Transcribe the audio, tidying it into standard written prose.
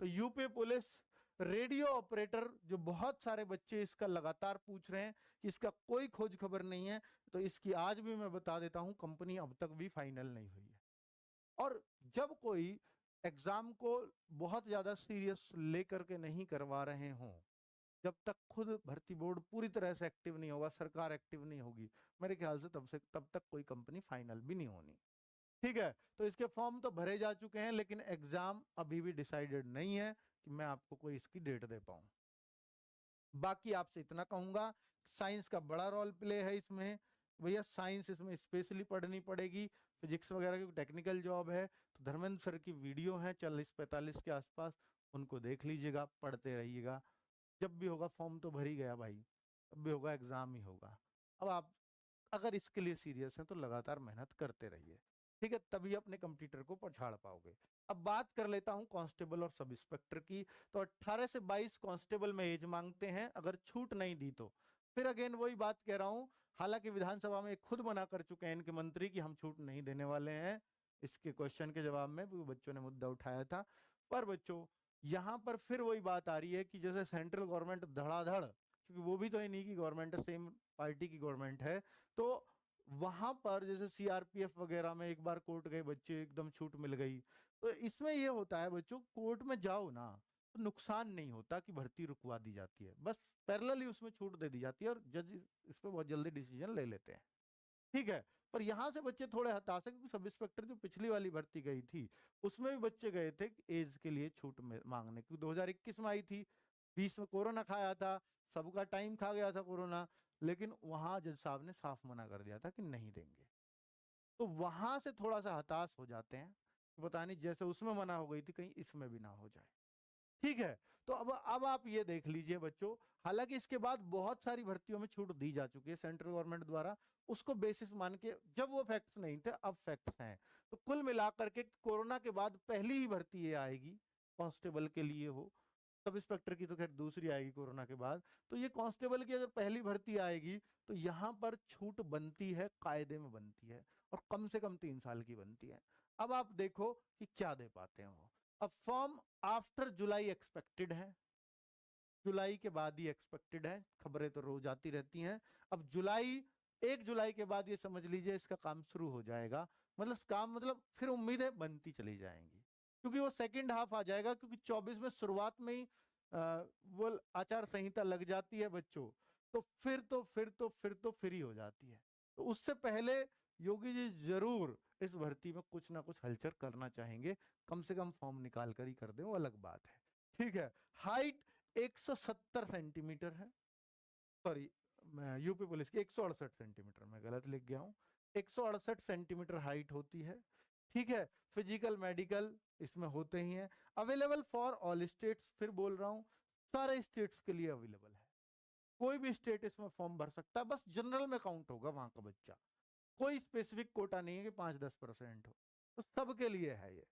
तो UP police radio operator, जो बहुत सारे बच्चे इसका लगातार पूछ रहे हैं कि इसका कोई खोज खबर नहीं है, तो इसकी आज भी मैं बता देता हूं, कंपनी अब तक भी फाइनल नहीं हुई है। और जब कोई एग्जाम को बहुत ज्यादा सीरियस लेकर के नहीं करवा रहे हों, जब तक खुद भर्ती बोर्ड पूरी तरह से एक्टिव नहीं होगा, सरकार एक्टिव नहीं होगी, मेरे ख्याल से तब तक कोई कंपनी फाइनल भी नहीं होनी। ठीक है, तो इसके फॉर्म तो भरे जा चुके हैं, लेकिन एग्जाम अभी भी डिसाइडेड नहीं है कि मैं आपको कोई इसकी डेट दे पाऊं। बाकी आपसे इतना कहूंगा, साइंस का बड़ा रोल प्ले है इसमें। भैया साइंस इसमें स्पेशली पढ़नी पड़ेगी, फिजिक्स वगैरह की टेक्निकल जॉब है। तो धर्मेंद्र सर की वीडियो है 40-45 के आसपास, उनको देख लीजिएगा, पढ़ते रहिएगा। जब भी होगा फॉर्म तो भर ही गया भाई, तब भी होगा, एग्जाम ही होगा। अब आप अगर इसके लिए सीरियस हैं तो लगातार मेहनत करते रहिए, ठीक है, तभी अपने कंप्यूटर को पछाड़ पाओगे। अब बात कर लेता हूं कांस्टेबल और सब इंस्पेक्टर की। तो 18 से 22 कांस्टेबल में एज मांगते हैं, अगर छूट नहीं दी तो। फिर अगेन वही बात कह रहा हूं, हालांकि विधानसभा में खुद मना कर चुके हैं इनके मंत्री कि हम छूट नहीं देने वाले हैं, इसके क्वेश्चन के जवाब में बच्चों ने मुद्दा उठाया था। पर बच्चों यहां पर फिर वही बात आ रही है कि जैसे सेंट्रल गवर्नमेंट धड़ाधड़, क्योंकि वो भी तो इन्हीं की गवर्नमेंट है, सेम पार्टी की गवर्नमेंट है, तो वहां पर जैसे सीआरपीएफ वगैरह में एक बार कोर्ट गए बच्चे, एकदम छूट मिल गई। तो इसमें ये होता है बच्चों, कोर्ट में जाओ ना तो नुकसान नहीं होता कि भर्ती रुकवा दी जाती है, बस पैरेलली उसमें छूट दे दी जाती है और जज इस पे बहुत जल्दी डिसीजन ले लेते हैं। ठीक है, पर यहां से बच्चे थोड़े हताश है, क्योंकि सब इंस्पेक्टर जो पिछली वाली भर्ती गई थी उसमें भी बच्चे गए थे एज के लिए छूट मांगने, क्योंकि 2021 में आई थी, 20 में कोरोना खाया था, सबका टाइम खा गया था कोरोना, लेकिन वहां जज साहब ने साफ मना कर दिया था कि नहीं देंगे। तो वहां से थोड़ा सा हताश हो जाते हैं कि पता नहीं जैसे उसमें मना हो गई थी कहीं इसमें भी ना हो जाए। ठीक है, तो अब आप ये देख लीजिए बच्चों, हालांकि इसके बाद बहुत सारी भर्तियों में छूट दी जा चुकी है सेंट्रल गवर्नमेंट द्वारा, उसको बेसिस मान के, जब वो फैक्ट्स नहीं थे अब फैक्ट्स हैं। तो कुल मिलाकर के कोरोना के बाद पहली ही भर्ती ये आएगी कांस्टेबल के लिए हो, सब इंस्पेक्टर की तो खैर दूसरी आएगी कोरोना के बाद। तो ये कांस्टेबल की अगर पहली भर्ती आएगी तो यहां पर छूट बनती है, कायदे में बनती है, और कम से कम 3 साल की बनती है। अब आप देखो कि क्या दे पाते हैं वो। अब फॉर्म आफ्टर जुलाई एक्सपेक्टेड है, जुलाई के बाद ही एक्सपेक्टेड है, खबरें तो रोज आती रहती हैं। अब 1 जुलाई के बाद ये समझ लीजिए इसका काम शुरू हो जाएगा, मतलब काम, मतलब फिर उम्मीदें बनती चली जाएंगी, क्योंकि वो सेकंड हाफ आ जाएगा, क्योंकि 24 में शुरुआत में ही वो आचार संहिता लग जाती है बच्चों, तो फिर ही हो जाती है। तो उससे पहले योगी जी जरूर इस भर्ती में कुछ ना कुछ हलचल करना चाहेंगे, कम से कम फॉर्म निकाल कर ही कर दे, वो अलग बात है। ठीक है, हाइट 170 सेंटीमीटर है, सॉरी मैं यूपी पुलिस की 168 सेंटीमीटर, मैं गलत लिख गया हूँ, 168 सेंटीमीटर हाइट होती है। ठीक है, फिजिकल मेडिकल इसमें होते ही हैं, अवेलेबल फॉर ऑल स्टेट्स, फिर बोल रहा हूँ सारे स्टेट्स के लिए अवेलेबल है, कोई भी स्टेट इसमें फॉर्म भर सकता है, बस जनरल में काउंट होगा वहां का बच्चा, कोई स्पेसिफिक कोटा नहीं है कि 5-10% हो, तो सबके लिए है ये।